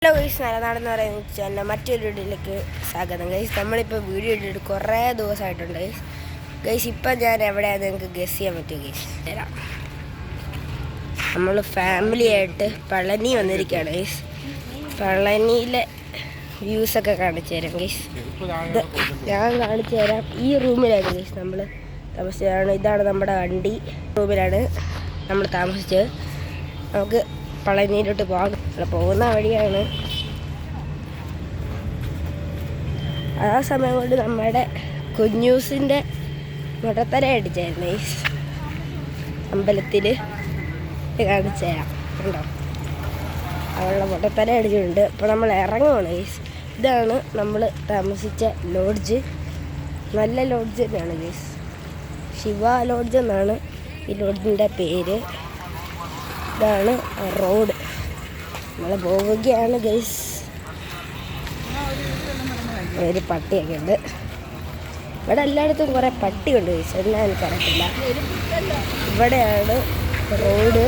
Hello guys, നല്ലനാടെന്ന് പറയുന്ന channel മറ്റൊരു വീഡിയോയിലേക്ക് സ്വാഗതം. ഗൈസ്, നമ്മളിപ്പോൾ വീഡിയോ ഇട്ടിട്ട് കുറേ ദിവസമായിട്ടുണ്ട്. ഗൈസ് ഇപ്പം ഞാൻ എവിടെയാണ് നിങ്ങൾക്ക് ഗസ് ചെയ്യാൻ പറ്റും. ഗൈസ് തരാം, നമ്മൾ ഫാമിലിയായിട്ട് പളനി വന്നിരിക്കുകയാണ്. ഗൈസ് പളനിയിലെ വ്യൂസൊക്കെ കാണിച്ചു തരാം. ഗൈസ് ഞാൻ കാണിച്ചു തരാം. ഈ റൂമിലായിരുന്നു ഗൈസ് നമ്മൾ താമസിച്ചതാണ്. ഇതാണ് നമ്മുടെ വണ്ടി. റൂമിലാണ് നമ്മൾ താമസിച്ചത്. നമുക്ക് പളനിയിലോട്ട് പോകാം. പോകുന്ന വഴിയാണ്. ആ സമയം കൊണ്ട് നമ്മുടെ കുഞ്ഞൂസിൻ്റെ മുടത്തല അടിച്ചായിരുന്നു അമ്പലത്തിൽ. കാണിച്ചു തരാം, ഉണ്ടോ? അവളുടെ മുടത്തല അടിച്ചിട്ടുണ്ട്. അപ്പോൾ നമ്മൾ ഇറങ്ങുവാണ്. ഇതാണ് നമ്മൾ താമസിച്ച ലോഡ്ജ്. നല്ല ലോഡ്ജ് തന്നെയാണ് ഗൈസ്. ശിവ ലോഡ്ജ് എന്നാണ് ഈ ലോഡ്ജിൻ്റെ പേര്. ഇതാണ് റോഡ്. നമ്മൾ പോവുകയാണ് ഗൈസ്. ഒരു പട്ടിയൊക്കെ ഉണ്ട് ഇവിടെ. എല്ലായിടത്തും കുറേ പട്ടിയുണ്ട് ഗൈസ്, എന്നാ എനിക്കറിയത്തില്ല. ഇവിടെയാണ് റോഡ്.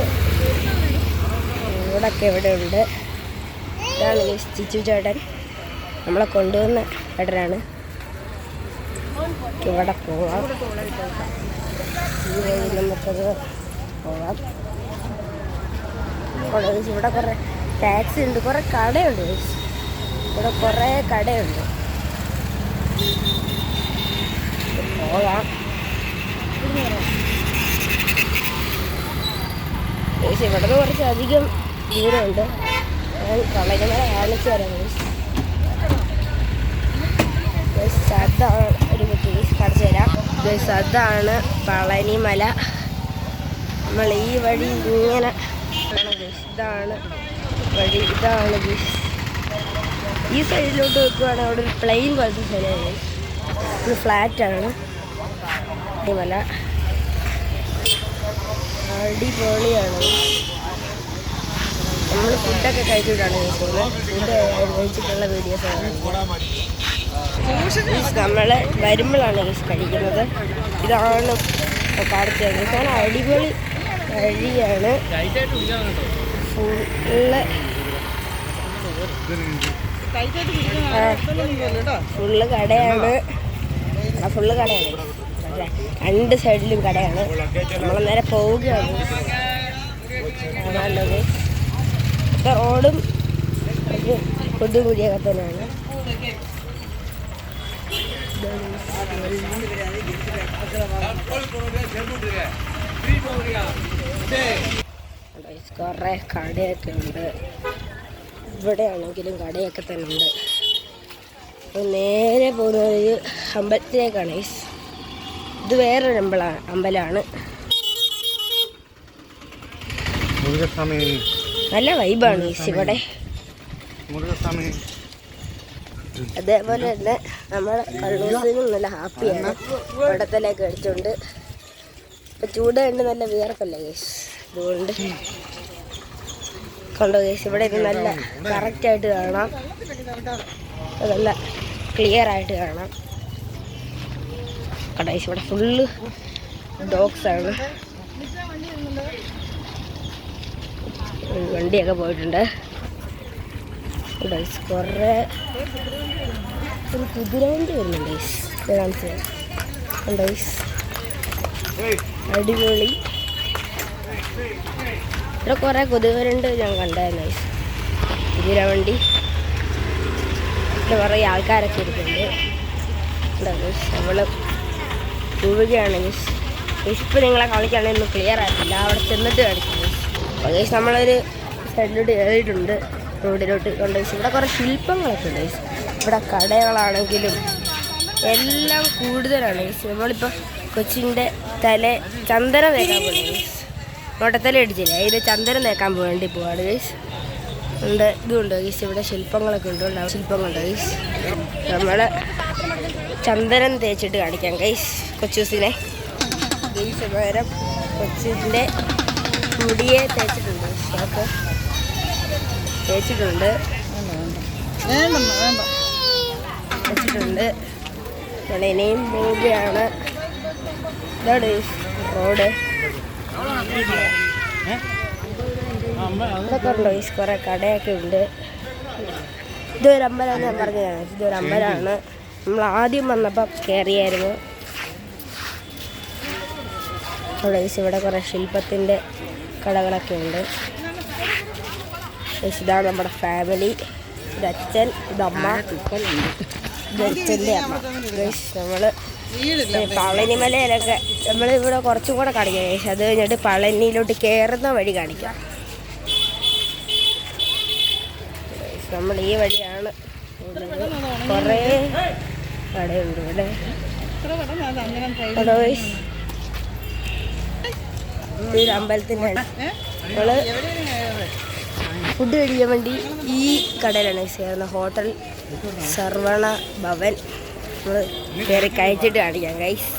റോഡൊക്കെ ഇവിടെ ഉണ്ട്. ഇതാണ് ഗൈസ് ചിച്ചു ചേട്ടൻ, നമ്മളെ കൊണ്ടുവന്ന ചേട്ടനാണ്. ഇവിടെ പോവാം. ഈ വഴി നമുക്കത് പോവാം. ഇവിടെ കുറേ ടാക്സി ഉണ്ട്, കുറേ കടയുണ്ട്. ഇവിടെ കുറേ കടയുണ്ട്. പോകാം. ഇവിടെ നിന്ന് കുറച്ചധികം ദൂരമുണ്ട്. ഞാൻ കളകമല കാണിച്ചു തരാം. അതാണ് ഒരു കുട്ടി കാണിച്ചു തരാം. അതാണ് പളനിമല. നമ്മൾ ഈ വഴി ഇങ്ങനെ, ഇതാണ് വഴി. ഇതാണ് ഈ സൈഡിലോട്ട് വെക്കുകയാണെങ്കിൽ അവിടെ ഒരു പ്ലെയിൻ പോലത്തെ സ്ഥലമാണ്. ഇത് ഫ്ലാറ്റാണ്. മല അടിപൊളിയാണ്. നമ്മൾ ഫുഡൊക്കെ കഴിച്ചിട്ടാണ് കഴിക്കുന്നത്. ഫുഡ് കഴിച്ചിട്ടുള്ള വീഡിയോസാണ് നമ്മൾ വരുമ്പോഴാണ് കഴിക്കുന്നത്. ഇതാണ് കാണിച്ചത്. ഞാൻ അടിപൊളി വഴിയാണ്. ഫുള്ള് കടയാണ്. ഫുള്ള് കടയാണ്. രണ്ട് സൈഡിലും കടയാണ്. നമ്മൾ നേരെ പോവുകയാണ്. നല്ലത് റോഡും കുടിയൊക്കെ തന്നെയാണ്. കുറേ കടയൊക്കെ ഉണ്ട്. ഇവിടെയാണെങ്കിലും കടയൊക്കെ തന്നെ ഉണ്ട്. നേരെ പോകുന്നത് ഒരു അമ്പലത്തിലേക്കാണ്. ഇത് വേറൊരു അമ്പലമാണ്. നല്ല വൈബാണ് ഇവിടെ. അതേപോലെ തന്നെ നമ്മുടെ കള്ളൂസിനും നല്ല ഹാപ്പിയാണ്. ഇവിടത്തിലേക്ക് അടിച്ചുകൊണ്ട് ഇപ്പം ചൂട് കണ്ട് നല്ല വിയർപ്പല്ലേ ഗേസ്. അതുകൊണ്ട് കണ്ടോ ഗേസ്, ഇവിടെ ഇത് നല്ല കറക്റ്റായിട്ട് കാണാം. നല്ല ക്ലിയർ ആയിട്ട് കാണാം. കണ്ടോ ഗേസ്, ഇവിടെ ഫുള്ള് ഡോഗ്സാണ്. വണ്ടിയൊക്കെ പോയിട്ടുണ്ട്. കുറേ ഒരു കുതിരവണ്ടി വരുന്നുണ്ട് ഗേസ്. കണ്ടോ ഗേസ്, അടിപൊളി. ഇവിടെ കുറേ കുതിരവരുണ്ട് ഞാൻ കണ്ടായിരുന്നു ഗേസ്. കുതിരവണ്ടി കുറേ ആൾക്കാരൊക്കെ ഇരിക്കുന്നുണ്ട്. നമ്മൾ പോവുകയാണ് ഗേസ്. ഇപ്പം നിങ്ങളെ കളിക്കുകയാണെങ്കിൽ ഒന്നും ക്ലിയർ ആയിട്ടില്ല. അവിടെ ചെന്നിട്ട് കളിക്കും ഗേസ്. നമ്മളൊരു സൈഡിലോട്ട് കയറിയിട്ടുണ്ട്, റോഡിലോട്ട്. കൊണ്ട് ഇവിടെ കുറേ ശില്പങ്ങളൊക്കെ ഉണ്ട് ഗേസ്. ഇവിടെ കടകളാണെങ്കിലും എല്ലാം കൂടുതലാണ് ഗേസ്. നമ്മളിപ്പോൾ കൊച്ചിൻ്റെ ചന്ദനം തേക്കാൻ പോകുന്നത് ഗേസ്. മുടത്തല അടിച്ചില്ല, അതിൽ ചന്ദനം തേക്കാൻ വേണ്ടി പോവാണ് ഗേസ്. ഉണ്ട് ഇതുണ്ട് ഗേസ്. ഇവിടെ ശില്പങ്ങളൊക്കെ ഉണ്ട്. ശില്പങ്ങളുണ്ട് ഗേസ്. നമ്മൾ ചന്ദനം തേച്ചിട്ട് കാണിക്കാം ഗേസ് കൊച്ചൂസിനെ. ഗേസ് നേരം കൊച്ചിൻ്റെ മുടിയെ തേച്ചിട്ടുണ്ട്. ഷോപ്പ് തേച്ചിട്ടുണ്ട്. നമ്മൾ ഇനിയും പോവുകയാണ്. ഇതാണ് റോഡ്. ഇതൊക്കെ ഉണ്ടോ? കുറേ കടയൊക്കെ ഉണ്ട്. ഇതൊരു അമ്പലം ഞാൻ പറഞ്ഞതാണ്. ഇതൊരു അമ്പലമാണ്. നമ്മൾ ആദ്യം വന്നപ്പോൾ കയറിയായിരുന്നു. ഇവിടെ കുറേ ശില്പത്തിൻ്റെ കടകളൊക്കെ ഉണ്ട്. ഇതാണ് നമ്മുടെ ഫാമിലി. ഇത് അച്ഛൻ, ഇതമ്മ, ഇത് അച്ഛൻ്റെ അമ്മ. നമ്മൾ പളനിമലയിലൊക്കെ നമ്മളിവിടെ കുറച്ചും കൂടെ കാണിക്കാം. അത് കഴിഞ്ഞിട്ട് പളനിയിലോട്ട് കയറുന്ന വഴി കാണിക്കാം. നമ്മൾ ഈ വഴിയാണ് കുറേ കടയുണ്ട് ഇവിടെ. ഒരു അമ്പലത്തിൻ്റെ നമ്മൾ ഫുഡ് കഴിക്കാൻ വേണ്ടി ഈ കടയിലാണ് ചേർന്ന ഹോട്ടൽ സർവണ ഭവൻ. നമ്മൾ കയറി കഴിച്ചിട്ട് കാണിക്കാം ഗൈസ്.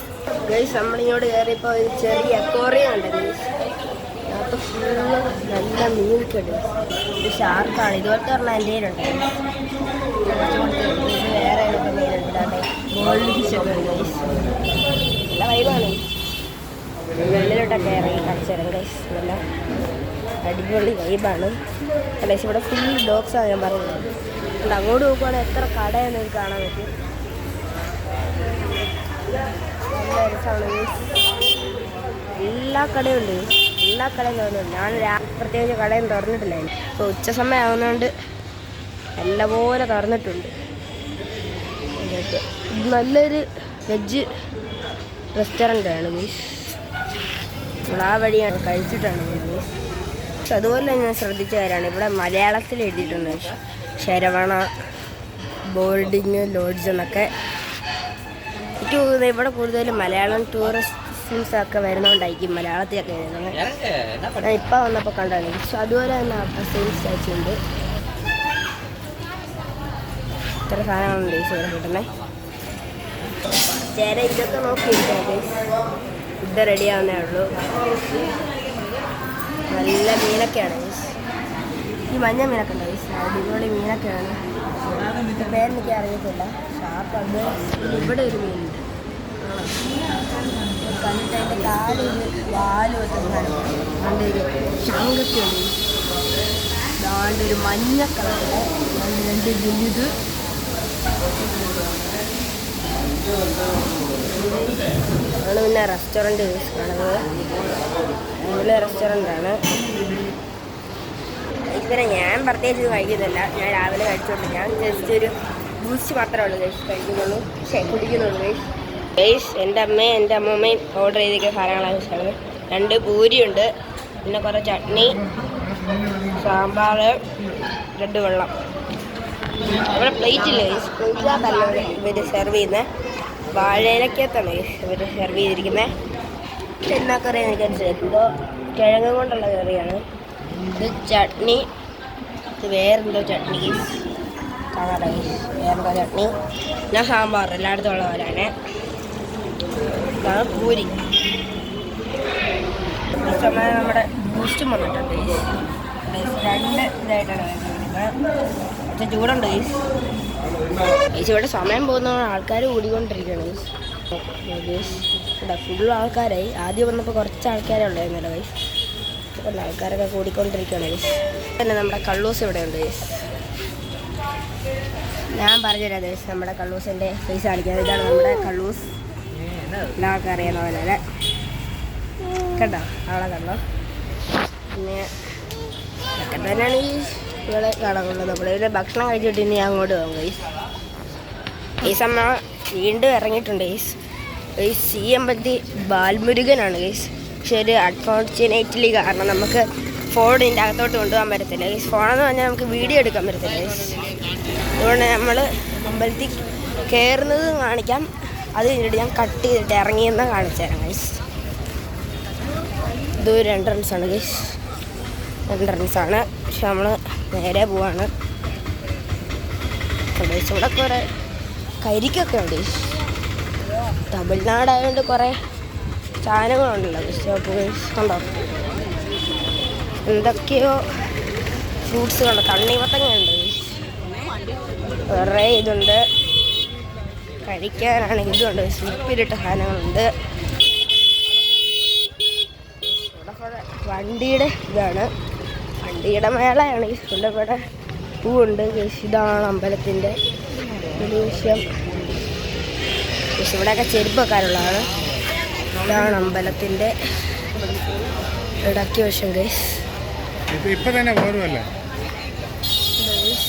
നമ്മളിങ്ങോട്ട് കയറിയപ്പോൾ ഒരു ചെറിയ അക്വേറിയം ഉണ്ട് ഗൈസ്. അതിനകത്ത് ഫുള്ള് നല്ല മീനൊക്കെ ഉണ്ട്. ഇത് ഷാർക്കാണ്. ഇതുപോലത്തെ പറഞ്ഞാൽ എൻ്റെ കയ്യിലുണ്ട്. ഇത് വേറെ മീനുണ്ട്. ഗോൾഡ് ഫിഷൊക്കെ ഉണ്ട് ഗൈസ്. നല്ല വൈബാണ്. വെള്ളിലോട്ടൊക്കെ ഇറങ്ങി കളിച്ചേരാം ഗൈസ്. നല്ല അടിപൊളി വൈബാണ് ഗൈസ്. ഇവിടെ ഫുൾ ഡോഗ്സാണ് ഞാൻ പറയുന്നത്. അങ്ങോട്ട് നോക്കുവാണെങ്കിൽ എത്ര കടയെന്ന് കാണാൻ പറ്റും. നല്ല രസമാണ് ഗൈസ്. എല്ലാ കടയും ഉണ്ട്. എല്ലാ കടയും തുറന്നുണ്ട്. ഞാൻ പ്രത്യേകിച്ച് കടയും തുറന്നിട്ടില്ലായിരുന്നു. ഇപ്പോൾ ഉച്ച സമയം ആവുന്നതുകൊണ്ട് നല്ലപോലെ തുറന്നിട്ടുണ്ട്. നല്ലൊരു വെജ് റെസ്റ്റോറൻ്റാണ് ഗൈസ്. നമ്മൾ ആ വഴിയാണ് കഴിച്ചിട്ടാണ് ഗൈസ്. പക്ഷെ അതുപോലെ ഞാൻ ശ്രദ്ധിച്ച കാര്യമാണ് ഇവിടെ മലയാളത്തിൽ എഴുതിയിട്ടുണ്ട് ശരവണ ബോർഡിങ് ലോഡ്ജ് എന്നൊക്കെ. എനിക്ക് തോന്നുന്നത് ഇവിടെ കൂടുതലും മലയാളം ടൂറിസ്റ്റ്സൊക്കെ വരുന്നതുകൊണ്ടായിരിക്കും മലയാളത്തിലൊക്കെ എഴുതുന്നത്. ഞാൻ ഇപ്പം വന്നപ്പോൾ കണ്ടാണ്. പക്ഷെ അതുപോലെ തന്നെ സെയിം സ്റ്റാച്ചു ഉണ്ട്. ഇത്ര സാധനങ്ങളുണ്ട് ഈ ഇവിടെ കിട്ടുന്നത്. ചേര ഇതൊക്കെ നോക്കിയിരിക്കാം. ഫുഡ് റെഡിയാവുന്നേ ഉള്ളൂ. നല്ല മീനൊക്കെയാണ്. ഈ മഞ്ഞ മീനൊക്കെ ഉണ്ട്. അടിപൊളി മീനൊക്കെയാണ്. പേരെനിക്ക് അറിയത്തില്ല. ഷാർപ്പുണ്ട്. ഇവിടെ ഒരു മീനുണ്ട്. കണ്ടിട്ട് അതിൻ്റെ കാല് വാല് വെക്കുന്നതാണ്. അതിൻ്റെ ഒരു ശങ്കൊക്കെയുണ്ട്. അതാണ്ട് ഒരു മഞ്ഞ കളറിലെ രണ്ട് വലുത്. ആണ് പിന്നെ റെസ്റ്റോറൻറ്റ് കാണുന്നത്. ഇവിടെ റെസ്റ്റോറൻ്റാണ്. ഇതുവരെ ഞാൻ പ്രത്യേകിച്ച് കഴിക്കുന്നില്ല. ഞാൻ രാവിലെ കഴിച്ചോണ്ട് ഞാൻ ജസ്റ്റ് ഒരു ബൂസ്റ്റ് മാത്രമേ ഉള്ളൂ കഴിക്കുന്നുള്ളൂ. കുടിക്കുന്നുള്ളൂ ഗൈസ്. എൻ്റെ അമ്മയും എൻ്റെ അമ്മൂമ്മയും ഓർഡർ ചെയ്തിരിക്കുന്ന സാധനങ്ങളാണ് വെച്ചാൽ 2 പൂരിയുണ്ട്, പിന്നെ കുറേ ചട്നി, സാമ്പാർ, 2 വെള്ളം. അവിടെ പ്ലേറ്റില്ലേ പ്ലേറ്റിനകത്തല്ല ഇവർ സെർവ് ചെയ്യുന്നത്. വാഴയിലക്കകത്താണ് ഇവർ സെർവ് ചെയ്തിരിക്കുന്നത്. എന്നാ കറി എനിക്കനുസരിച്ചോ കിഴങ്ങ് കൊണ്ടുള്ള കറിയാണ്. ഇത് ചട്നി. ഇത് വേറെന്തോ ചട്നി കാണാറായി. വേറെന്തോ ചട്നി. ഞാൻ സാമ്പാർ എല്ലായിടത്തും ഉള്ള പോലെയാണ്. ഇതാണ് പൂരി. ഈ സമയം നമ്മുടെ ബൂസ്റ്റും വന്നിട്ടുണ്ട്. 2 ഇതായിട്ടാണ് വരുന്നത്. പക്ഷേ ചൂടുണ്ട് ഗൈസ്. ഇവിടെ സമയം പോകുന്നതാണ്. ആൾക്കാർ കൂടിക്കൊണ്ടിരിക്കുകയാണ് ഗൈസ്. ഇവിടെ ഫുൾ ആൾക്കാരായി. ആദ്യം വന്നപ്പോൾ കുറച്ച് ആൾക്കാരെ ഉണ്ടായിരുന്നല്ലോ ഗൈസ്. ഇപ്പം ആൾക്കാരൊക്കെ കൂടിക്കൊണ്ടിരിക്കുകയാണ് ഗൈസ്. പിന്നെ നമ്മുടെ കള്ളൂസ് ഇവിടെ ഉണ്ട് ഗൈസ്. ഞാൻ പറഞ്ഞുതരാം ഗൈസ്. നമ്മുടെ കള്ളൂസിൻ്റെ ഫേസ് കാണിക്കാം. ഇതാണ് നമ്മുടെ കള്ളൂസ്. എല്ലാവർക്കും അറിയാവുന്ന പോലെ കണ്ടോ, അവളെ കണ്ടോ. പിന്നെ ഇതൊക്കെ തന്നെയാണ് ഈ ഇവിടെ കാണാനുള്ളത്. നമ്മളിവിടെ ഭക്ഷണം കഴിച്ചിട്ട് ഇനി അങ്ങോട്ട് പോകും ഗൈസ്. ഈ സമയം വീണ്ടും ഇറങ്ങിയിട്ടുണ്ട് ഗൈസ്. ഈ അമ്പലത്തിൽ ബാൽമുരുകനാണ് ഗൈസ്. പക്ഷെ ഒരു അൺഫോർച്ചുനേറ്റ്ലി കാരണം നമുക്ക് ഫോൺ ഇതിൻ്റെ അകത്തോട്ട് കൊണ്ടുപോകാൻ പറ്റത്തില്ല ഗൈസ്. ഫോണെന്ന് പറഞ്ഞാൽ നമുക്ക് വീഡിയോ എടുക്കാൻ പറ്റത്തില്ല ഗൈസ്. അതുകൊണ്ട് നമ്മൾ അമ്പലത്തിൽ കയറുന്നത് കാണിക്കാം. അത് കഴിഞ്ഞിട്ട് ഞാൻ കട്ട് ചെയ്തിട്ട് ഇറങ്ങിയെന്ന് കാണിച്ചു തരാം ഗൈസ്. ഇതൊരു എൻട്രൻസാണ് ഗൈസ്. എൻട്രൻസാണ്. പക്ഷെ നമ്മൾ നേരെ പോവാണ്. ഇവിടെ കുറേ കരിക്കൊക്കെ ഉണ്ട്. തമിഴ്നാടായതുകൊണ്ട് കുറേ സാധനങ്ങളുണ്ടല്ലോ ഷോപ്പ് കണ്ടോ. എന്തൊക്കെയോ ഫ്രൂട്ട്സ് കണ്ടോ. തണ്ണിമത്തങ്ങയുണ്ട്. കുറേ ഇതുണ്ട്. കഴിക്കാനാണെങ്കിൽ ഇതുണ്ട്. ഉപ്പിലിട്ട സാധനങ്ങളുണ്ട്. ഇവിടെ വണ്ടിയുടെ ഇതാണ്. വണ്ടിയുടെ മേളയാണ് ഈ ഇവിടെ പൂവുണ്ട്. ഇതാണ് അമ്പലത്തിൻ്റെ ഒരു വിഷയം. ഇവിടെയൊക്കെ ചെരുപ്പ് വെക്കാനുള്ളതാണ്. ഇതാണ് അമ്പലത്തിൻ്റെ ഇടയ്ക്ക് വശം ഗൈസ്.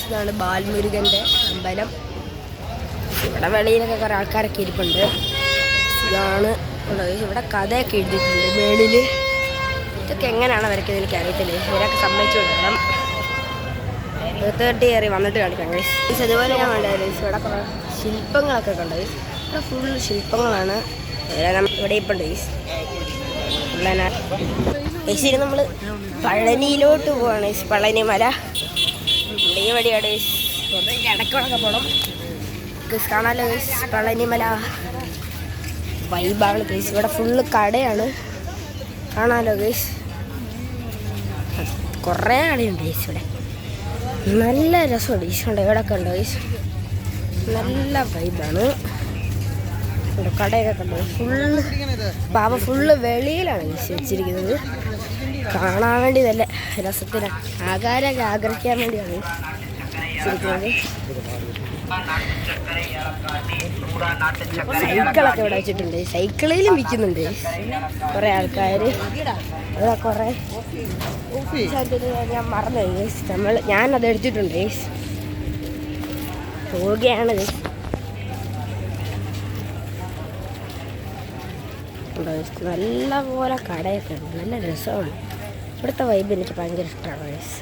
ഇതാണ് ബാൽമുരുകൻ്റെ അമ്പലം. ഇവിടെ വെളിയിലൊക്കെ കുറേ ആൾക്കാരൊക്കെ ഇരിപ്പുണ്ട്. ഇതാണ് ഇവിടെ കഥയൊക്കെ എഴുതിയിട്ടുണ്ട് മേളിൽ. ഇതൊക്കെ എങ്ങനെയാണ് വരയ്ക്കുന്നത് എനിക്ക് അറിയത്തില്ല. ഇവരൊക്കെ സമ്മതിച്ചു കൊടുക്കണം. 30 കയറി വന്നിട്ട് കാണിക്കാം ഗൈസ്. അതുപോലെ ഞാൻ വേണ്ടത് ഇവിടെ കുറേ ശില്പങ്ങളൊക്കെ കണ്ടത്. ഇവിടെ ഫുൾ ശില്പങ്ങളാണ്. ഇവിടെ ഇപ്പം ഉണ്ട് ഗൈസ്. ഗൈസ് നമ്മൾ പഴനിയിലോട്ട് പോവാണ് ഗൈസ്. പളനി മല ഈ വഴിയാണ് ഗൈസ്. ഇടയ്ക്കൊക്കെ പോകണം ഗൈസ്. കാണാമല്ലോ ഗൈസ് പളനി മല. വൈബാണ് ഗൈസ്. ഇവിടെ ഫുള്ള് കടയാണ്. കാണാമല്ലോ ഗൈസ്. കുറേ കടയുണ്ട് ഗൈസ് ഇവിടെ. നല്ല രസമുണ്ട് ഗൈസ്. ഉണ്ട് ഇവിടെയൊക്കെ ഉണ്ട് ഗൈസ്. നല്ല വൈബാണ്. ഇവിടെ കടയൊക്കെ കണ്ടത് ഫുള്ള് പാവ ഫുള്ള് വെളിയിലാണ് ഗൈസ് വെച്ചിരിക്കുന്നത്. കാണാൻ വേണ്ടി നല്ല രസത്തിന് ആകാരമൊക്കെ ആഗ്രഹിക്കാൻ വേണ്ടിയാണ് വെച്ചിരിക്കുന്നത്. സൈക്കിളൊക്കെ ഇവിടെ വെച്ചിട്ടുണ്ട്. സൈക്കിളിലും വിൽക്കുന്നുണ്ട് കുറേ ആൾക്കാർ. ഇവിടെ കുറേ ഞാൻ മറന്നു ഗൈസ്. ഞാനത് എടുത്തിട്ടുണ്ട് ഗൈസ്. പോവുകയാണ് ഗൈസ്. നല്ല പോലെ കടയൊക്കെ ഉണ്ട്. നല്ല രസമാണ്. ഇവിടുത്തെ വൈബ് എനിക്ക് ഭയങ്കര ഇഷ്ടമാണ് ഗൈസ്.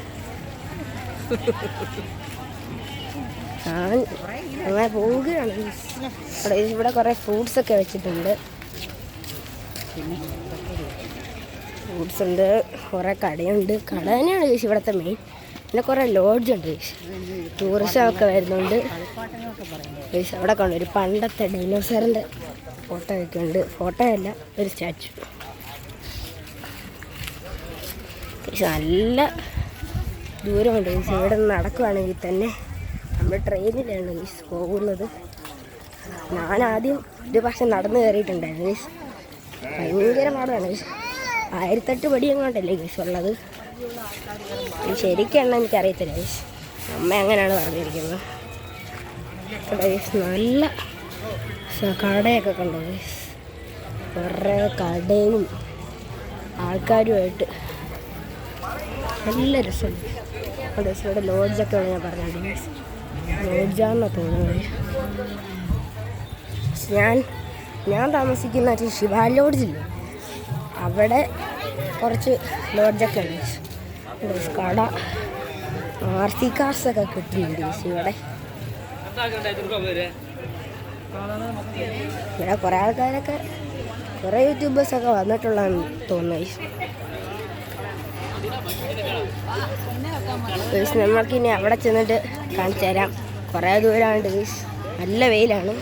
അങ്ങനെ പോവുകയാണ്. ഇവിടെ കുറേ ഫ്രൂട്ട്സൊക്കെ വെച്ചിട്ടുണ്ട്. ഫ്രൂട്ട്സ് ഉണ്ട്. കുറേ കടയുണ്ട്. കട തന്നെയാണ് ഗൈസ് ഇവിടുത്തെ മെയിൻ. പിന്നെ കുറേ ലോഡ്ജുണ്ട് ഗൈസ്. ടൂറിസ്റ്റൊക്കെ വരുന്നുണ്ട് ഗൈസ്. അവിടെ കൊണ്ട് ഒരു പണ്ടത്തെ ഡൈനോസറിൻ്റെ ഫോട്ടോ ഒക്കെ ഉണ്ട്. ഫോട്ടോ അല്ല, ഒരു സ്റ്റാച്ചു. നല്ല ദൂരമുണ്ട് ഗൈസ്. ഇവിടെ നിന്ന് നടക്കുകയാണെങ്കിൽ തന്നെ നമ്മൾ ട്രെയിനിലാണ് ഗൈസ് പോകുന്നത്. ഞാനാദ്യം ഒരു പക്ഷെ നടന്ന് കയറിയിട്ടുണ്ടായിരുന്നു ഗൈസ്. ഭയങ്കര പാടാണ് ഗൈസ്. 1008 പടി എങ്ങോട്ടല്ലേ ഗൈസ് ഉള്ളത്. ശരിക്കും എനിക്കറിയത്തില്ല ഗൈസ്. അമ്മ അങ്ങനെയാണ് പറഞ്ഞിരിക്കുന്നത്. ഗൈസ് നല്ല കടയൊക്കെ കണ്ടു ഗൈസ്. കുറേ കടയും ആൾക്കാരുമായിട്ട് നല്ല രസമുണ്ട്. ഗൈസ് ഇവിടെ ലോഡ്ജൊക്കെ ഞാൻ പറഞ്ഞിട്ടുണ്ട് ഗൈസ്. ലോഡ്ജാണെന്ന് തോന്നുന്നത്. ഞാൻ താമസിക്കുന്ന ശിവ ലോഡ്ജില്ല, അവിടെ കുറച്ച് ലോഡ്ജൊക്കെ ഉണ്ട് ഗൈസ്. കട RC കാർസൊക്കെ കിട്ടുന്നുണ്ട് ഗൈസ് ഇവിടെ. ഇവിടെ കുറേ ആൾക്കാരൊക്കെ കുറേ യൂട്യൂബേഴ്സൊക്കെ വന്നിട്ടുള്ളതെന്ന് തോന്നുന്നു ഗൈസ്. നമ്മൾക്കിനി അവിടെ ചെന്നിട്ട് കാണിച്ചു തരാം. കുറേ ദൂരമുണ്ട് ഗൈസ്. നല്ല വെയിലാണ്.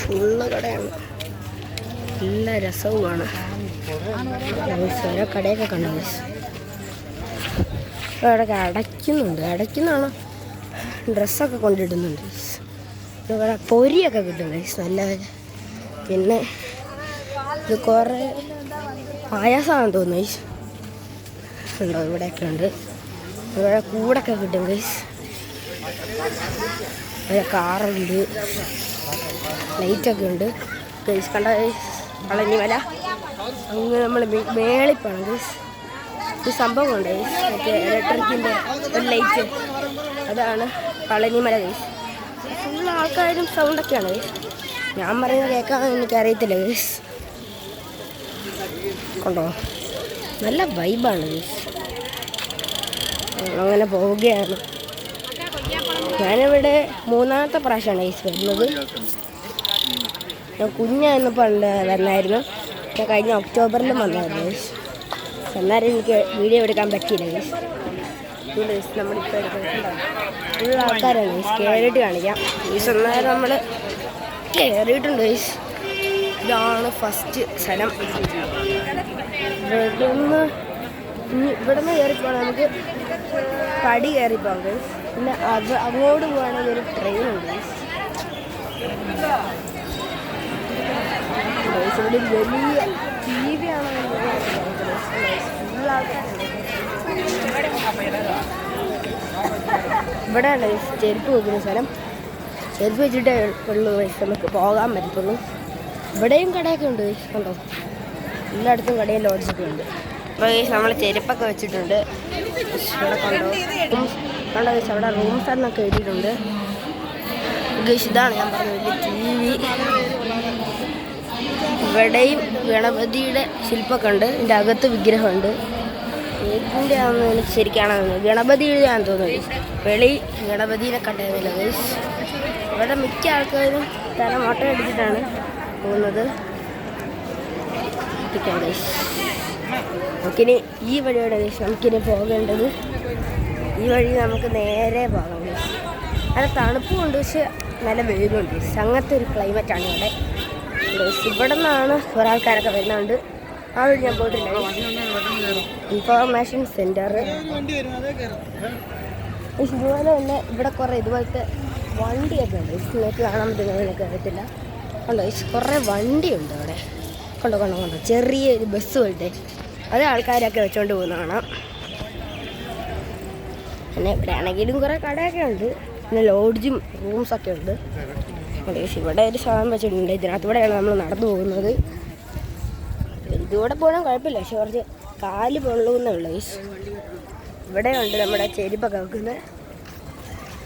ഫുള്ള് കടയാണ്. നല്ല രസവുമാണ്. ഓരോ കടയൊക്കെ കണ്ടു ഗൈസ്. ഇവിടെയൊക്കെ അടയ്ക്കുന്നാണോ ഡ്രസ്സൊക്കെ കൊണ്ടിടുന്നുണ്ട് ഗൈസ്. ഇവിടെ പൊരിയൊക്കെ കിട്ടും ഗൈസ് നല്ല. പിന്നെ ഇത് കുറേ പായസമാണെന്ന് തോന്നുന്നു ഗൈസ്. ഉണ്ടോ ഇവിടെയൊക്കെ ഉണ്ട്. ഇവിടെ കൂടൊക്കെ കിട്ടും ഗൈസ്. ഇവിടെ കാറുണ്ട്, ലൈറ്റൊക്കെ ഉണ്ട് ഗൈസ്. കണ്ട ഗൈസ് പളനി മല. അങ്ങ് നമ്മൾ മേളിപ്പാണ് ഗൈസ്. ഒരു സംഭവമുണ്ട് ഗൈസ്, മറ്റേ ഇലക്ട്രിക്കിൻ്റെ ഒരു ലൈറ്റ്. അതാണ് പളനി മല ഗൈസ്. ഫുൾ ആൾക്കാരും സൗണ്ടൊക്കെയാണ് ഗൈസ്. ഞാൻ പറയുന്നത് കേൾക്കാൻ എനിക്കറിയത്തില്ല ഗൈസ്. കണ്ടോ നല്ല വൈബാണ് ഗൈസ്. അങ്ങനെ പോവുകയാണ്. ഞാനിവിടെ 3ാമത്തെ പ്രാവശ്യമാണ് ഗൈസ് വരുന്നത്. ഞാൻ കുഞ്ഞായിരുന്നു പണ്ട് വന്നായിരുന്നു. ഞാൻ കഴിഞ്ഞ ഒക്ടോബറിലും വന്നായിരുന്നു ഗൈസ്. എന്നാലും എനിക്ക് വീഡിയോ എടുക്കാൻ പറ്റിയില്ല ഗൈസ്. നമ്മളിപ്പോൾ എടുക്കുന്നുണ്ടാവും ഫുൾ ആൾക്കാരാണ് ഗൈസ്. കയറിയിട്ട് കാണിക്കാം ഗൈസ്. എന്നാലും നമ്മൾ കയറിയിട്ടുണ്ട് ഗൈസ്. ഇതാണ് ഫസ്റ്റ് സ്ഥലം. ഇവിടുന്ന് കയറിപ്പോകാൻ നമുക്ക് പടി കയറിപ്പോകാം ഗൈസ്. പിന്നെ അങ്ങോട്ട് പോവുകയാണെങ്കിൽ ഒരു ട്രെയിനുണ്ട് ഗൈസ്. ഇവിടെ വലിയ TV ആണെങ്കിൽ ഫുൾ ആൾക്കാരുണ്ട്. ഇവിടെയാണ് ചെരുപ്പ് വെക്കുന്ന സ്ഥലം. ചെരുപ്പ് വെച്ചിട്ടേ ഉള്ളൂ നമുക്ക് പോകാൻ പറ്റത്തുള്ളൂ. ഇവിടെയും കടയൊക്കെ ഉണ്ട്, കണ്ടോ, എല്ലായിടത്തും കടയും ലോഡ്ജൊക്കെ ഉണ്ട്. അപ്പോൾ നമ്മൾ ചെരുപ്പൊക്കെ വെച്ചിട്ടുണ്ട്. ഇവിടെ കണ്ടോ കണ്ടോ അവിടെ റൂംസ് എന്നൊക്കെ എഴുതിയിട്ടുണ്ട്. ഇതാണ് ഞാൻ പറഞ്ഞ വലിയ TV. ഇവിടെയും ഗണപതിയുടെ ശില്പമൊക്കെ ഉണ്ട്. ഇതിൻ്റെ അകത്ത് വിഗ്രഹമുണ്ട്. ഏതിൻ്റെ ആണെന്ന് എനിക്ക് ശരിക്കാണ് ഗണപതിയുടെ ആണെന്ന് തോന്നുന്നത്. വെളി ഗണപതിനെ കണ്ടിരുന്നില്ല ഗൈസ്. ഇവിടെ മിക്ക ആൾക്കാരും തല മുട്ട അടിച്ചിട്ടാണ് പോകുന്നത്. ഗൈസ് നമുക്കിനി ഈ വഴിയോടെ ഗൈസ് നമുക്കിനി പോകേണ്ടത്. ഈ വഴി നമുക്ക് നേരെ പോകാം ഗൈസ്. നല്ല തണുപ്പുമുണ്ട്, പക്ഷെ നല്ല വെയിലുണ്ട്. അങ്ങനത്തെ ഒരു ക്ലൈമറ്റാണ് ഇവിടെ ഗൈസ്. ഇവിടെ നിന്നാണ് കുറേ ആൾക്കാരൊക്കെ വരുന്നുണ്ട്. ആ വഴി ഞാൻ പോയിട്ടില്ല. Information centre. ഇതുപോലെ തന്നെ ഇവിടെ കുറേ ഇതുപോലത്തെ വണ്ടിയൊക്കെ ഉണ്ട്. നിങ്ങൾക്ക് കാണാൻ പറ്റുന്നതിനൊക്കെ അറിയത്തില്ല. കണ്ടോ കുറേ വണ്ടിയുണ്ട് അവിടെ. കണ്ടോ കണ്ടോ കണ്ടോ ചെറിയൊരു ബസ് പോയിട്ട് അത് ആൾക്കാരൊക്കെ വെച്ചുകൊണ്ട് പോകുന്ന കാണാം. പിന്നെ ഇവിടെ ആണെങ്കിലും കുറേ കടയൊക്കെ ഉണ്ട്. പിന്നെ ലോഡ്ജും റൂംസൊക്കെ ഉണ്ട്. ഇവിടെ ഒരു സാധനം വെച്ചിട്ടുണ്ട്. ഇതിനകത്തൂടെയാണ് നമ്മൾ നടന്നു പോകുന്നത്. ഇതുകൂടെ പോകണം കുഴപ്പമില്ല, പക്ഷെ കുറച്ച് കാല് പൊള്ളുന്നേ ഉള്ളൂ. ഇവിടെ ഉണ്ട് നമ്മുടെ ചെരുപ്പൊക്കെ വെക്കുന്നത്.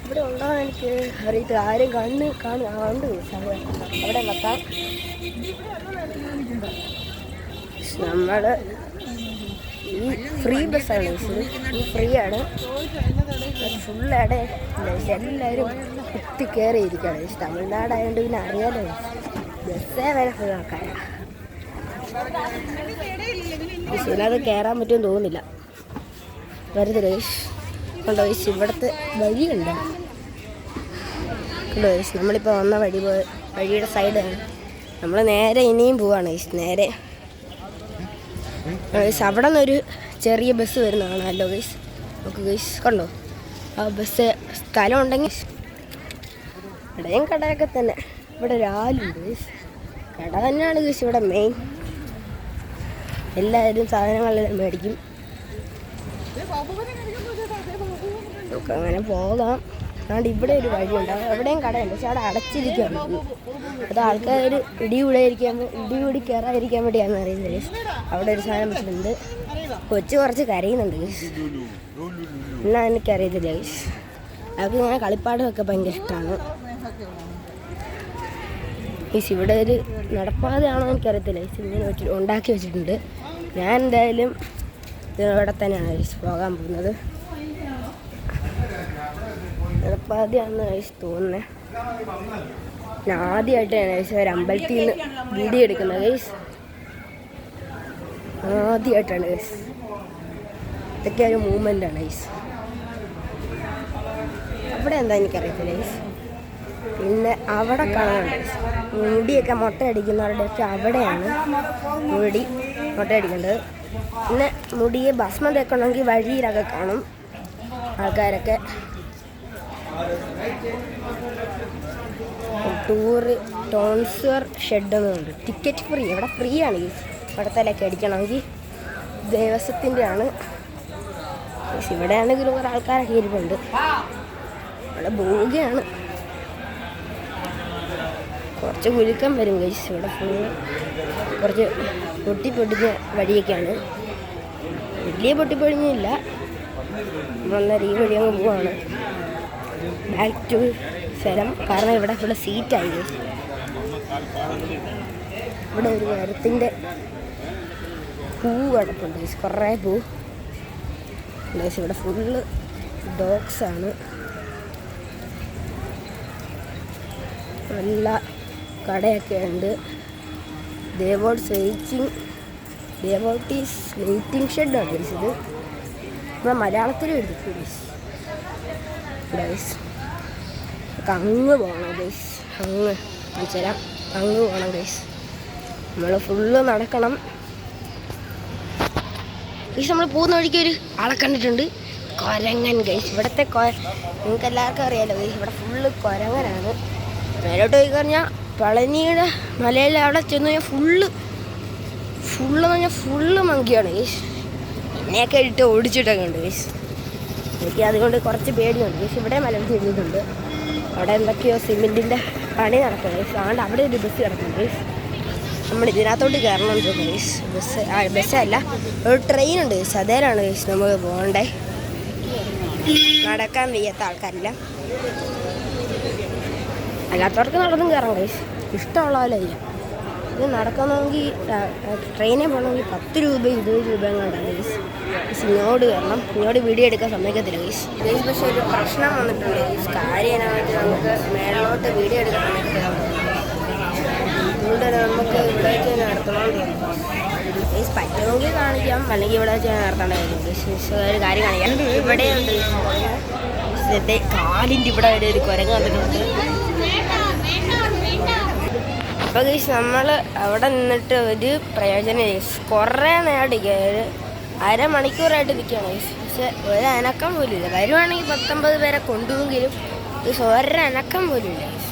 ഇവിടെ ഉണ്ടോ എനിക്ക് അറിയത്തില്ല. ആരും കണ്ട് അവിടെ വെക്കാം. നമ്മൾ ഈ ഫ്രീ ബസ്സാണ്. ഈ ഫ്രീ ആണ്. ഫുള്ളവിടെ എല്ലാവരും കുത്തി കയറിയിരിക്കുകയാണ്. തമിഴ്നാടായതുകൊണ്ട് പിന്നെ അറിയാലോ, ബസ്സേ വരെ ഫുൾ ആൾക്കാരാണ്. ഇതിനകത്ത് കയറാൻ പറ്റുമെന്ന് തോന്നുന്നില്ല. വെറുതെ കണ്ടോ ഇവിടുത്തെ വഴിയുണ്ട്. കണ്ടോ നമ്മളിപ്പോൾ വന്ന വഴിയുടെ സൈഡാണ്. നമ്മൾ നേരെ ഇനിയും പോവാണ്. നേരെ അവിടെ നിന്നൊരു ചെറിയ ബസ് വരുന്നതാണല്ലോ ഗൈസ്. നമുക്ക് ഗൈസ് കണ്ടോ ആ ബസ് സ്ഥലം ഉണ്ടെങ്കിൽ. ഇവിടെയും കടയൊക്കെ തന്നെ. ഇവിടെ ഒരാളുണ്ട് ഗൈസ്. കട തന്നെയാണ് ഗൈസ് ഇവിടെ മെയിൻ. എല്ലാവരും സാധനങ്ങളെല്ലാം മേടിക്കും. നമുക്ക് അങ്ങനെ പോകാം. അതുകൊണ്ട് ഇവിടെ ഒരു വഴിയുണ്ട്. എവിടെയും കടയുണ്ട്, പക്ഷെ അവിടെ അടച്ചിരിക്കുകയാണ്. അത് ആൾക്കാർ ഇടികൂടി കയറാതിരിക്കാൻ വേണ്ടിയാണെന്ന് അറിയുന്നത്. അവിടെ ഒരു സാധനം വെച്ചിട്ടുണ്ട്. കൊച്ചു കുറച്ച് കരയുന്നുണ്ട് എന്നാ എനിക്കറിയത്തില്ല. അവർക്ക് ഇങ്ങനെ കളിപ്പാടമൊക്കെ ഭയങ്കര ഇഷ്ടമാണ്. ഇവിടെ ഒരു നടപ്പാതയാണോ എനിക്കറിയത്തില്ല. ഇങ്ങനെ ഉണ്ടാക്കി വെച്ചിട്ടുണ്ട്. ഞാൻ എന്തായാലും ഇവിടെ തന്നെയാണ് പോകാൻ പോകുന്നത്. നടപ്പാതയാണെന്ന് തോന്നുന്നത്. ഞാൻ ആദ്യമായിട്ടാണ് ഒരു അമ്പലത്തിൽ നിന്ന് വീഡിയോ എടുക്കുന്നത് ഗൈസ്. ആദ്യമായിട്ടാണ് ഗൈസ്. ഇതൊക്കെ ഒരു മൂവ്മെൻ്റാണ് ഗൈസ്. അവിടെ എന്താ എനിക്കറിയത്തില്ല ഗൈസ്. പിന്നെ അവിടെ കാണാനുണ്ട് മുടിയൊക്കെ മുട്ട അടിക്കുന്നവരുടെയൊക്കെ അവിടെയാണ് മുടി മുട്ട അടിക്കേണ്ടത്. പിന്നെ മുടിയെ ഭസ്മം തേക്കണമെങ്കിൽ വഴിയിലൊക്കെ കാണും ആൾക്കാരൊക്കെ. ടോൺസർ ഷെഡ് എന്നുണ്ട്. Ticket free. ഇവിടെ ഫ്രീ ആണ്. ഈ പടത്തലൊക്കെ അടിക്കണമെങ്കിൽ ദേവസ്വത്തിൻ്റെ ആണ്. ഇവിടെ ആണെങ്കിലും കുറേ ആൾക്കാരൊക്കെ ഇരിപ്പുണ്ട്. ഇവിടെ പോവുകയാണ്. കുറച്ച് കുലുക്കം വരും ഗൈസ്. ഇവിടെ ഫുള്ള് കുറച്ച് പൊട്ടിപ്പൊടിഞ്ഞ വഴിയൊക്കെയാണ്. വലിയ പൊട്ടിപ്പൊടിഞ്ഞില്ല. നമ്മളന്നേരം ഈ വഴി അങ്ങ് പോവാണ് ബാക്ക് ടു സ്ഥലം. കാരണം ഇവിടെ ഫുള്ള് സീറ്റായി. ഇവിടെ ഒരു മരത്തിൻ്റെ പൂ കിടപ്പുണ്ട്. കുറേ പൂ. ഇവിടെ ഫുള്ള് ഡോഗ്സാണ്. നല്ല കടയൊക്കെ ഉണ്ട്. ദേവോട്ടീസ് വെയിറ്റിംഗ് ഷെഡാണ് ഇത്. നമ്മൾ മലയാളത്തിലും എഴുതി ഗൈസ്. അങ്ങ് പോകണം ഗൈസ്. അങ്ങ് വെച്ചുതരാം. അങ്ങ് പോകണം ഗൈസ്. നമ്മൾ ഫുള്ള് നടക്കണം ഗൈസ്. നമ്മൾ പോകുന്ന വഴിക്ക് ഒരു ആളെ കണ്ടിട്ടുണ്ട്. കുരങ്ങൻ ഗൈസ്. ഇവിടുത്തെ നിങ്ങൾക്ക് എല്ലാവർക്കും അറിയാമല്ലോ ഗൈസ്. ഇവിടെ ഫുള്ള് കുരങ്ങനാണ്. മേലോട്ട് പോയി കഴിഞ്ഞാൽ പളനിയുടെ മലയിൽ അവിടെ ചെന്ന് കഴിഞ്ഞാൽ ഫുള്ള് ഫുള്ള് മങ്കിയാണ് ഗൈസ്. എണ്ണയൊക്കെ ഇട്ട് ഓടിച്ചിട്ടൊക്കെ ഉണ്ട് ഗൈസ്. എനിക്ക് അതുകൊണ്ട് കുറച്ച് പേടിയുണ്ട് ഗൈസ്. ഇവിടെ മലയാളം ചെയ്തിട്ടുണ്ട്. അവിടെ എന്തൊക്കെയോ സിമെൻറ്റിൻ്റെ പണി നടക്കും ഗൈസ്. അതുകൊണ്ട് അവിടെ ഒരു ബസ് കിടക്കും ഗൈസ്. നമ്മൾ ഇതിനകത്തോട്ട് കയറണം ഗൈസ്. ബസ്സല്ല, ഒരു ട്രെയിനുണ്ട് ഗൈസ്. അതേലാണ് ഗൈസ് നമുക്ക് പോകണ്ടേ. നടക്കാൻ വയ്യാത്ത ആൾക്കാരില്ല, അല്ലാത്തവർക്ക് നടന്നും കയറാം ഗൈസ്. ഇഷ്ടമുള്ള പോലെ ചെയ്യാം. ഇത് നടക്കണമെങ്കിൽ ട്രെയിനിൽ പോകണമെങ്കിൽ 10 രൂപ 20 രൂപ എങ്ങാണ്ടാണ് ഗൈസ്. ഇങ്ങോട്ട് കയറണം. ഇങ്ങോട്ട് വീഡിയോ എടുക്കാൻ സമ്മതിക്കത്തില്ല ഗൈസ്. ഗൈസ് പക്ഷേ ഒരു പ്രശ്നം വന്നിട്ടുണ്ട് ഗൈസ്. കാര്യമായിട്ട് നമുക്ക് മേളിലോട്ട് വീഡിയോ എടുക്കാൻ സമ്മതിക്കത്തില്ല. അതുകൊണ്ട് നമുക്ക് ഇവിടെ വെച്ച് നടത്തണമെന്ന് തോന്നുന്നു ഗൈസ്. പറ്റുമെങ്കിൽ കാണിക്കാം, അല്ലെങ്കിൽ ഇവിടെ വെച്ച് നടത്തേണ്ടതായിരുന്നു ഗൈസ്. ഒരു കാര്യം കാണിക്കാം. ഇവിടെയുണ്ട് എൻ്റെ കാലിൻ്റെ ഇവിടെ ഒരു കുരങ്ങ് വന്നിട്ടുണ്ട്. അപ്പോൾ ഗൈസ് നമ്മൾ അവിടെ നിന്നിട്ട് ഒരു പ്രയോജനം ഗൈസ്. കുറേ നേരം ഒരു അരമണിക്കൂറായിട്ട് നിൽക്കുകയാണ് ഗൈസ്. പക്ഷെ ഒരനക്കം പോലും ഇല്ല. വരുവാണെങ്കിൽ 19 പേരെ കൊണ്ടുപോയെങ്കിലും ഗൈസ് ഒരനക്കം പോലും ഇല്ല ഗൈസ്.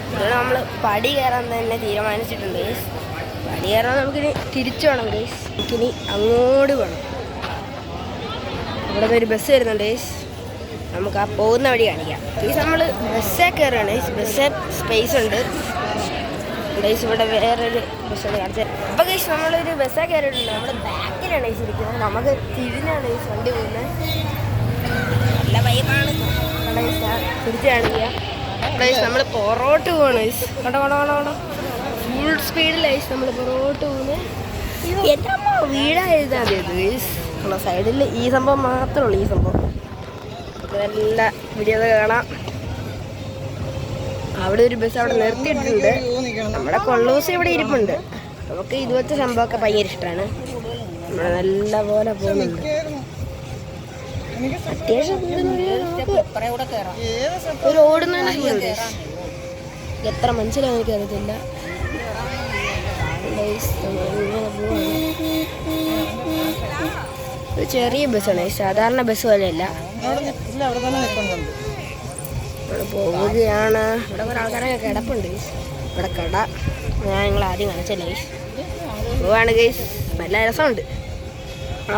അതുകൊണ്ട് നമ്മൾ പടി കയറാൻ തന്നെ തീരുമാനിച്ചിട്ടുണ്ട് ഗൈസ്. പടി കയറാൻ നമുക്കിനി തിരിച്ചു വേണം ഗൈസ്. നമുക്കിനി അങ്ങോട്ട് വേണം. ഇവിടെ ഒരു ബസ് വരുന്നുണ്ട് ഗൈസ്. നമുക്ക് ആ പോകുന്ന വഴി കാണിക്കാം ഗൈസ്. നമ്മൾ ബസ്സേ കയറുകയാണ് ഗൈസ്. ബസ്സേ സ്പേസ് ഉണ്ട് ഗൈസ്. ഇവിടെ വേറൊരു ബസ്സൊക്കെ കാണിച്ചത്. അപ്പോൾ ഗൈസ് നമ്മളൊരു ബസ്സേ കയറിയിട്ടുണ്ട്. നമ്മുടെ ബാക്കിലാണ് ഗൈസ് ഇരിക്കുന്നത്. നമുക്ക് തിരിഞ്ഞാണ് ഗൈസ് വണ്ടി പോകുന്നത്. നല്ല വൈബാണ് ഗൈസ്. തിരിച്ച് കാണിക്കുക ഗൈസ്. നമ്മൾ പുറോട്ട് പോകണം ഗൈസ്. കണ്ടോ ഫുൾ സ്പീഡിൽ ഗൈസ് നമ്മൾ പുറോട്ട് പോകുന്നത്. എൻ്റെ അമ്മ വീടായിരുന്നാൽ മതി ഗൈസ്. ഉള്ള സൈഡിൽ ഈ സംഭവം മാത്രമേ ഉള്ളൂ. ഈ സംഭവം നല്ല വീഡിയോ കാണാം. അവിടെ ഒരു ബസ് അവിടെ നിർത്തിയിട്ടുണ്ട്. നമ്മുടെ കൊള്ളൂസ് ഇവിടെ ഇരിപ്പുണ്ട്. നമുക്ക് ഇതുപോലത്തെ സംഭവമൊക്കെ ഭയങ്കര ഇഷ്ടമാണ്. നമ്മൾ നല്ല പോലെ പോകുന്നുണ്ട്. അത്യാവശ്യം ഒരു ഓടുന്ന എത്ര മനസ്സിലാവും എനിക്കറിയത്തില്ല. ഒരു ചെറിയ ബസ്സാണ്, സാധാരണ ബസ് പോലെയല്ല. ഇവിടെ പോവുകയാണ്. ഇവിടെ കുറേ ആൾക്കാരൊക്കെ കിടപ്പുണ്ട് ഗൈസ്. ഇവിടെ കട ഞാൻ നിങ്ങൾ ആദ്യം കാണിച്ചല്ല ഗൈസ്. പോവാണ് ഗൈസ്. നല്ല രസമുണ്ട്.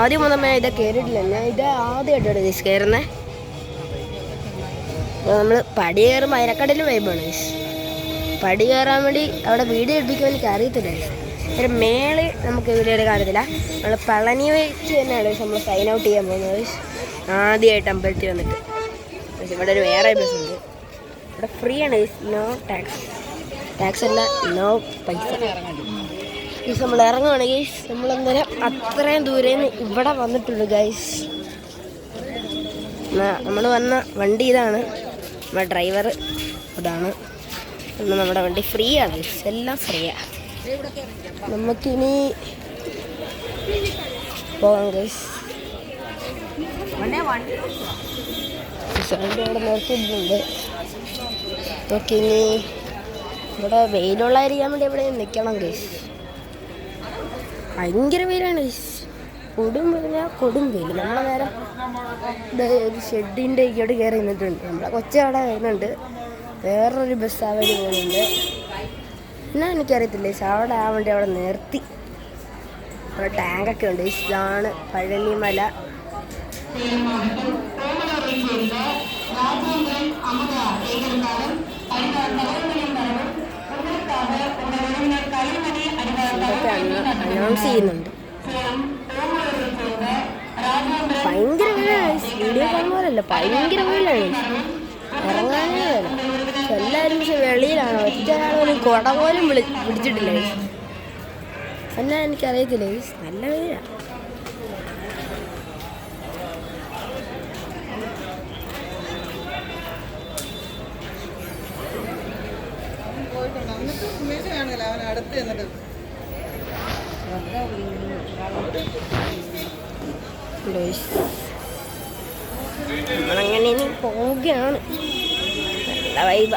ആദ്യം ഒന്നും ഇതൊക്കെ കയറിയിട്ടില്ല. ഞാൻ ഇത് ആദ്യമായിട്ടാണ് ഗൈസ് കയറുന്നത്. അപ്പോൾ നമ്മൾ പടി കയറുമ്പോൾ അയരക്കടലും വൈബാണ് ഗൈസ്. പടി കയറാൻ വേണ്ടി അവിടെ വീഡിയോ എടുപ്പിക്കാൻ എനിക്ക് അറിയത്തില്ല ഗൈസ്. ഒരു മേള് നമുക്ക് വീഡിയോ എടുക്കാൻ അറിയത്തില്ല. നമ്മൾ പളനി വെച്ച് തന്നെയാണ് നമ്മൾ സൈൻ ഔട്ട് ചെയ്യാൻ പോകുന്നത് ഗൈസ്. ആദ്യമായിട്ട് അമ്പലത്തിൽ വന്നിട്ട്. ഇവിടെ ഒരു വേറെ ബസ്സുണ്ട്. ഇവിടെ ഫ്രീ ആണ് ഗൈസ്. നോ ടാക്സ് അല്ല, നോ പൈസ ഗൈസ്. നമ്മൾ ഇറങ്ങുവാണ് ഗൈസ്. നമ്മളന്നേരം അത്രയും ദൂരെ നിന്ന് ഇവിടെ വന്നിട്ടുണ്ട് ഗൈസ്. നമ്മൾ വന്ന വണ്ടി ഇതാണ്. നമ്മുടെ ഡ്രൈവർ ഇതാണ്. നമ്മുടെ വണ്ടി ഫ്രീ ആണ് ഗൈസ്. എല്ലാം ഫ്രീയാണ്. നമുക്കിനി പോകാം ഗൈസ്. അവിടെ നിർത്തിയിട്ടുണ്ട്. നമുക്കിനി ഇവിടെ വെയിലുള്ളായിരിക്കാൻ വേണ്ടി എവിടെ നിൽക്കണം ഗൈസ്. ഭയങ്കര വെയിലാണ് ഗൈസ്. കൊടും വെയിൽ. നമ്മളെ നേരം ഒരു ഷെഡിൻ്റെ ഇങ്ങോട്ട് കയറി നിന്നിട്ടുണ്ട്. നമ്മളെ കൊച്ചവിടെ വരുന്നുണ്ട്. വേറൊരു ബസ് ആ വഴി പോകുന്നുണ്ട്. എന്നാൽ എനിക്കറിയത്തില്ല ഗൈസ്. അവിടെ ആ വണ്ടി അവിടെ നിർത്തി. അവിടെ ടാങ്കൊക്കെ ഉണ്ട് ഗൈസ്. ഇതാണ് പഴനിമല. അനൗൺസ് ചെയ്യുന്നുണ്ട്. ഭയങ്കര വെയിലാണ്. വീഡിയോ കാണുന്ന പോലല്ല, ഭയങ്കര വെയിലാണ്. ഇറങ്ങാനേ വേണം. എല്ലാവരും പക്ഷെ വെളിയിലാണ്. ഒറ്റ ആളും കുട പോലും പിടിച്ചിട്ടില്ല. എന്നാൽ എനിക്കറിയത്തില്ല. നല്ല വെയിലാണ്. നമ്മളങ്ങനെ ഇനി പോവുകയാണ്. നല്ല വൈബ.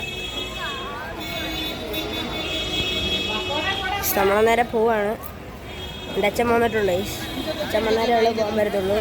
നമ്മളെ നേരെ പോവാണ്. എൻ്റെ അച്ഛൻ വന്നിട്ടുണ്ട്. അച്ഛൻ വന്നേരം അവളെ പോകാൻ പറ്റത്തുള്ളൂ.